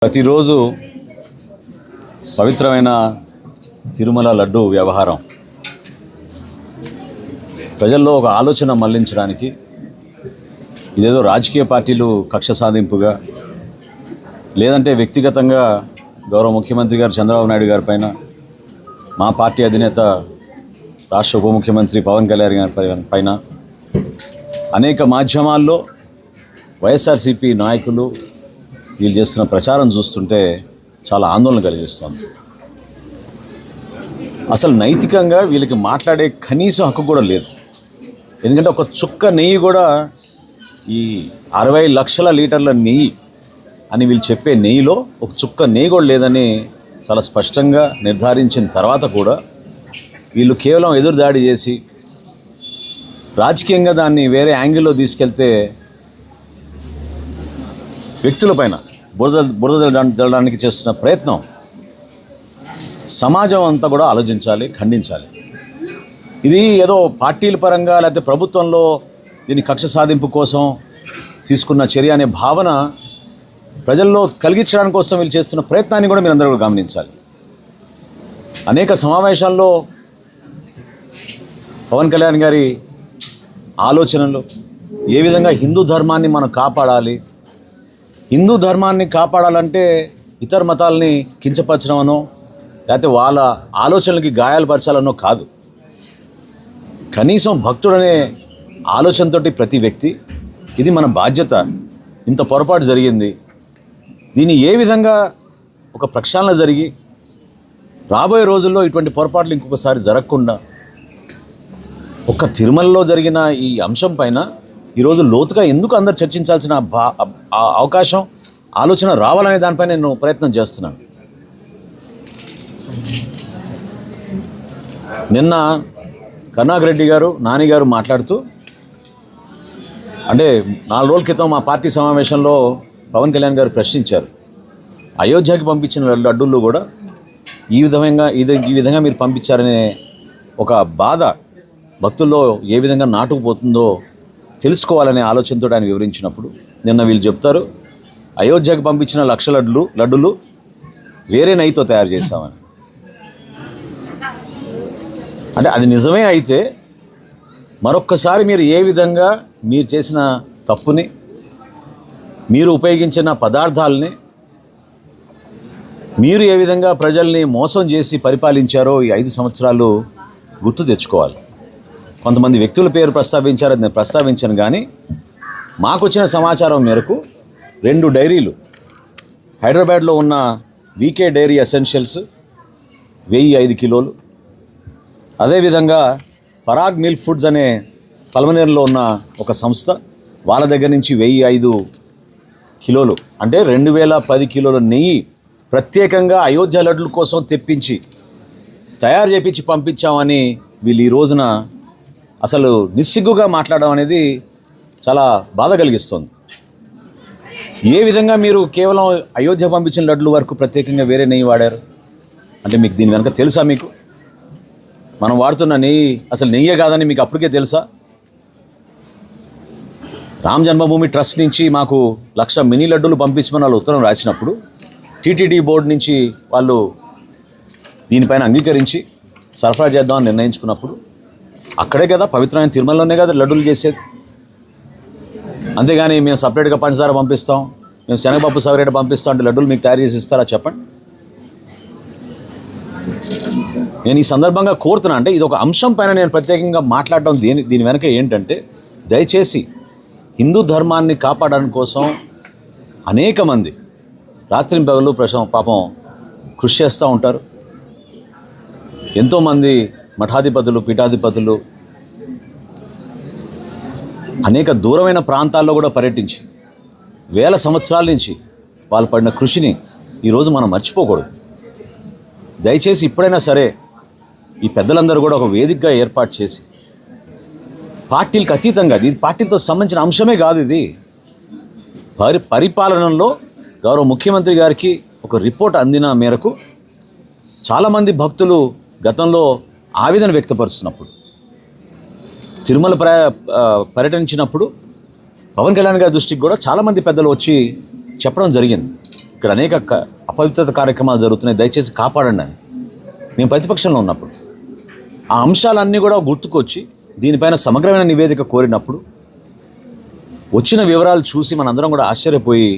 ప్రతిరోజు పవిత్రమైన తిరుమల లడ్డు వ్యవహారం ప్రజల్లో ఒక ఆలోచన మళ్లించడానికి ఇదేదో రాజకీయ పార్టీలు కక్ష సాధింపుగా లేదంటే వ్యక్తిగతంగా గౌరవ ముఖ్యమంత్రి గారు చంద్రబాబు నాయుడు గారి పైన మా పార్టీ అధినేత రాష్ట్ర ఉప ముఖ్యమంత్రి పవన్ కళ్యాణ్ గారి పైన అనేక మాధ్యమాల్లో వైఎస్ఆర్సీపీ నాయకులు వీళ్ళు చేస్తున్న ప్రచారం చూస్తుంటే చాలా ఆందోళన కలిగిస్తుంది. అసలు నైతికంగా వీళ్ళకి మాట్లాడే కనీస హక్కు కూడా లేదు. ఎందుకంటే ఒక చుక్క నెయ్యి కూడా ఈ 60 లక్షల లీటర్ల నెయ్యి అని వీళ్ళు చెప్పే నెయ్యిలో ఒక చుక్క నెయ్యి కూడా లేదని చాలా స్పష్టంగా నిర్ధారించిన తర్వాత కూడా వీళ్ళు కేవలం ఎదురుదాడి చేసి రాజకీయంగా దాన్ని వేరే యాంగిల్లో తీసుకెళ్తే వ్యక్తులపైన బురద జల్లడానికి చేస్తున్న ప్రయత్నం సమాజం అంతా కూడా ఆలోచించాలి, ఖండించాలి. ఇది ఏదో పార్టీల పరంగా లేకపోతే ప్రభుత్వంలో దీని కక్ష సాధింపు కోసం తీసుకున్న చర్య అనే భావన ప్రజల్లో కలిగించడానికి కోసం వీళ్ళు చేస్తున్న ప్రయత్నాన్ని కూడా మీరు అందరూ కూడా గమనించాలి. అనేక సమావేశాల్లో పవన్ కళ్యాణ్ గారి ఆలోచనలు ఏ విధంగా హిందూ ధర్మాన్ని మనం కాపాడాలి, హిందూ ధర్మాన్ని కాపాడాలంటే ఇతర మతాలని కించపరచడమనో లేకపోతే వాళ్ళ ఆలోచనలకి గాయాలుపరచాలనో కాదు. కనీసం భక్తుడనే ఆలోచనతోటి ప్రతి వ్యక్తి ఇది మన బాధ్యత, ఇంత పొరపాటు జరిగింది, దీన్ని ఏ విధంగా ఒక ప్రక్షాళన జరిగి రాబోయే రోజుల్లో ఇటువంటి పొరపాట్లు ఇంకొకసారి జరగకుండా ఒక్క తిరుమలలో జరిగిన ఈ అంశం పైన ఈరోజు లోతుగా ఎందుకు అందరు చర్చించాల్సిన అవకాశం ఆలోచన రావాలనే దానిపై నేను ప్రయత్నం చేస్తున్నాను. నిన్న కరుణాకర్ గారు నాని గారు మాట్లాడుతూ అంటే 4 రోజుల క్రితం మా పార్టీ సమావేశంలో పవన్ కళ్యాణ్ గారు ప్రశ్నించారు, అయోధ్యకి పంపించిన లడ్డూల్లో కూడా ఈ విధంగా మీరు పంపించారనే ఒక బాధ భక్తుల్లో ఏ విధంగా నాటుకుపోతుందో తెలుసుకోవాలనే ఆలోచనతో ఆయన వివరించినప్పుడు నిన్న వీళ్ళు చెప్తారు అయోధ్యకు పంపించిన 1,00,000 లడ్డులు వేరే నెయ్యితో తయారు చేశామని. అంటే అది నిజమే అయితే మరొక్కసారి మీరు ఏ విధంగా మీరు చేసిన తప్పుని, మీరు ఉపయోగించిన పదార్థాలని, మీరు ఏ విధంగా ప్రజల్ని మోసం చేసి పరిపాలించారో ఈ 5 సంవత్సరాలు గుర్తు తెచ్చుకోవాలి. కొంతమంది వ్యక్తుల పేరు ప్రస్తావించారు, అది నేను ప్రస్తావించాను. కానీ మాకు వచ్చిన సమాచారం మేరకు 2 డైరీలు హైదరాబాద్లో ఉన్న వీకే డైరీ ఎసెన్షియల్స్ 1005 కిలోలు, అదేవిధంగా పరాగ్ మిల్క్ ఫుడ్స్ అనే పల్మనేరులో ఉన్న ఒక సంస్థ వాళ్ళ దగ్గర నుంచి 1005 కిలోలు అంటే 2010 కిలోల నెయ్యి ప్రత్యేకంగా అయోధ్య లడ్డుల కోసం తెప్పించి తయారు చేపించి పంపించామని వీళ్ళు ఈ రోజున అసలు నిస్సిగ్గుగా మాట్లాడడం అనేది చాలా బాధ కలిగిస్తుంది. ఏ విధంగా మీరు కేవలం అయోధ్య పంపించిన లడ్డుల వరకు ప్రత్యేకంగా వేరే నెయ్యి వాడారు అంటే మీకు దీని వెనక తెలుసా? మీకు మనం వాడుతున్న నెయ్యి అసలు నెయ్యే కాదని మీకు అప్పటికే తెలుసా? రామ్ జన్మభూమి ట్రస్ట్ నుంచి మాకు 1,00,000 మినీ లడ్డూలు పంపించమని వాళ్ళు ఉత్తరం రాసినప్పుడు టీటీడీ బోర్డు నుంచి వాళ్ళు దీనిపైన అంగీకరించి సరఫరా చేద్దామని నిర్ణయించుకున్నప్పుడు అక్కడే కదా పవిత్రమైన తిరుమలలోనే కదా లడ్డూలు చేసేది. అంతేగాని మేము సపరేట్గా పంచదార పంపిస్తాం, మేము శనగపప్పు సపరేట్ పంపిస్తాం అంటే లడ్డూలు మీకు తయారు చేసి ఇస్తారా చెప్పండి. నేను ఈ సందర్భంగా కోరుతున్నా, అంటే ఇది ఒక అంశం పైన నేను ప్రత్యేకంగా మాట్లాడడం దీని వెనక ఏంటంటే దయచేసి హిందూ ధర్మాన్ని కాపాడడం కోసం అనేక మంది రాత్రింపగలు పాపం కృషి చేస్తూ ఉంటారు. ఎంతోమంది మఠాధిపతులు, పీఠాధిపతులు అనేక దూరమైన ప్రాంతాల్లో కూడా పర్యటించి వేల సంవత్సరాల నుంచి వాళ్ళు పడిన కృషిని ఈరోజు మనం మర్చిపోకూడదు. దయచేసి ఇప్పుడైనా సరే ఈ పెద్దలందరూ కూడా ఒక వేదికగా ఏర్పాటు చేసి పార్టీలకు అతీతంగా, ఇది పార్టీలతో సంబంధించిన అంశమే కాదు, ఇది పరిపాలనలో గౌరవ ముఖ్యమంత్రి గారికి ఒక రిపోర్ట్ అందిన మేరకు చాలామంది భక్తులు గతంలో ఆవేదన వ్యక్తపరుస్తున్నప్పుడు తిరుమల పర్యటించినప్పుడు పవన్ కళ్యాణ్ గారి దృష్టికి కూడా చాలామంది పెద్దలు వచ్చి చెప్పడం జరిగింది. ఇక్కడ అనేక అపవిత్రత కార్యక్రమాలు జరుగుతున్నాయి, దయచేసి కాపాడండి అని మేము ప్రతిపక్షంలో ఉన్నప్పుడు ఆ అంశాలన్నీ కూడా గుర్తుకొచ్చి దీనిపైన సమగ్రమైన నివేదిక కోరినప్పుడు వచ్చిన వివరాలు చూసి మనందరం కూడా ఆశ్చర్యపోయి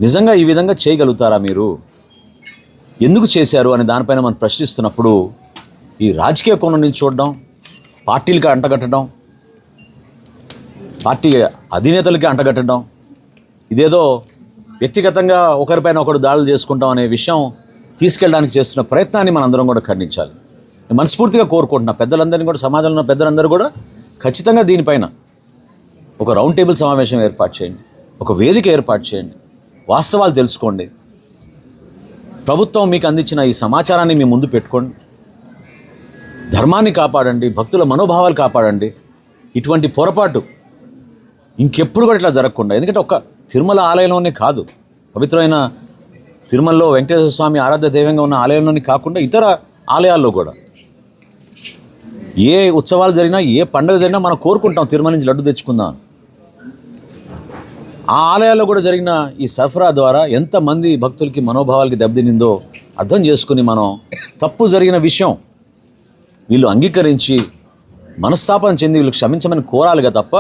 నిజంగా ఈ విధంగా చేయగలుగుతారా మీరు, ఎందుకు చేశారు అని దానిపైన మనం ప్రశ్నిస్తున్నప్పుడు ఈ రాజకీయ కోణం నుంచి చూడడం, పార్టీలకి అంటగట్టడం, పార్టీ అధినేతలకి అంటగట్టడం, ఇదేదో వ్యక్తిగతంగా ఒకరిపైన ఒకరు దాడులు చేసుకుంటాం అనే విషయం తీసుకెళ్ళడానికి చేస్తున్న ప్రయత్నాన్ని మనందరం కూడా ఖండించాలి. నేను మనస్ఫూర్తిగా కోరుకుంటున్నా పెద్దలందరినీ కూడా, సమాజంలో ఉన్న పెద్దలందరూ కూడా ఖచ్చితంగా దీనిపైన ఒక రౌండ్ టేబుల్ సమావేశం ఏర్పాటు చేయండి, ఒక వేదిక ఏర్పాటు చేయండి, వాస్తవాలు తెలుసుకోండి, ప్రభుత్వం మీకు అందించిన ఈ సమాచారాన్ని మీ ముందు పెట్టుకోండి, ధర్మాన్ని కాపాడండి, భక్తుల మనోభావాలు కాపాడండి. ఇటువంటి పొరపాటు ఇంకెప్పుడు కూడా ఇట్లా జరగకుండా, ఎందుకంటే ఒక తిరుమల ఆలయంలోనే కాదు, పవిత్రమైన తిరుమలలో వెంకటేశ్వర స్వామి ఆరాధ్య దైవంగా ఉన్న ఆలయంలోనే కాకుండా ఇతర ఆలయాల్లో కూడా ఏ ఉత్సవాలు జరిగినా, ఏ పండుగ జరిగినా మనం కోరుకుంటాం తిరుమల నుంచి లడ్డు తెచ్చుకుందాం. ఆ ఆలయాల్లో కూడా జరిగిన ఈ సరఫరా ద్వారా ఎంతమంది భక్తులకి మనోభావాలకి దెబ్బతినిందో అర్థం చేసుకుని మనం తప్పు జరిగిన విషయం వీళ్ళు అంగీకరించి మనస్తాపం చెంది వీళ్ళు క్షమించమని కోరాలిగా తప్ప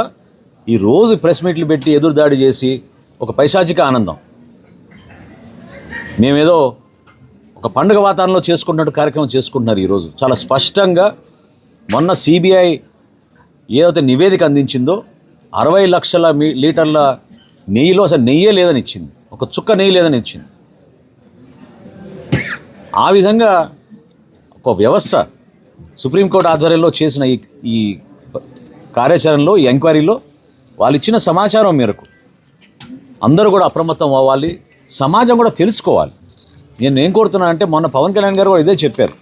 ఈ రోజు ప్రెస్ మీట్లు పెట్టి ఎదురుదాడి చేసి ఒక పైశాచిక ఆనందం, మేమేదో ఒక పండుగ వాతావరణంలో చేసుకుంటున్నట్టు కార్యక్రమం చేసుకుంటున్నారు. ఈరోజు చాలా స్పష్టంగా మొన్న సిబిఐ ఏదైతే నివేదిక అందించిందో 60 లక్షల లీటర్ల నెయ్యిలో అసలు నెయ్యే లేదని ఇచ్చింది, ఒక చుక్క నెయ్యి లేదని ఇచ్చింది. ఆ విధంగా ఒక వ్యవస్థ సుప్రీంకోర్టు ఆధ్వర్యంలో చేసిన ఈ కార్యాచరణలో, ఈ ఎంక్వైరీలో వాళ్ళు ఇచ్చిన సమాచారం మేరకు అందరూ కూడా అప్రమత్తం అవ్వాలి, సమాజం కూడా తెలుసుకోవాలి. నేను ఏం కోరుతున్నానంటే మొన్న పవన్ కళ్యాణ్ గారు కూడా ఇదే చెప్పారు,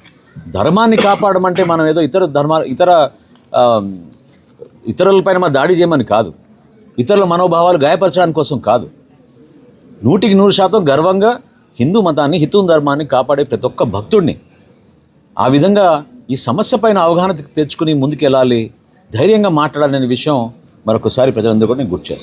ధర్మాన్ని కాపాడమంటే మనం ఏదో ఇతరులపైన మా దాడి చేయమని కాదు, ఇతరుల మనోభావాలు గాయపరచడానికి కోసం కాదు, 100% గర్వంగా హిందూ మతాన్ని, హిందూ ధర్మాన్ని కాపాడే ప్రతి ఒక్క భక్తుడిని ఆ విధంగా ఈ సమస్య పైన అవగాహన తెచ్చుకుని ముందుకెళ్ళాలి, ధైర్యంగా మాట్లాడాలనే విషయం మరొకసారి ప్రజలందరూ కూడా నేను గుర్తు చేస్తాను.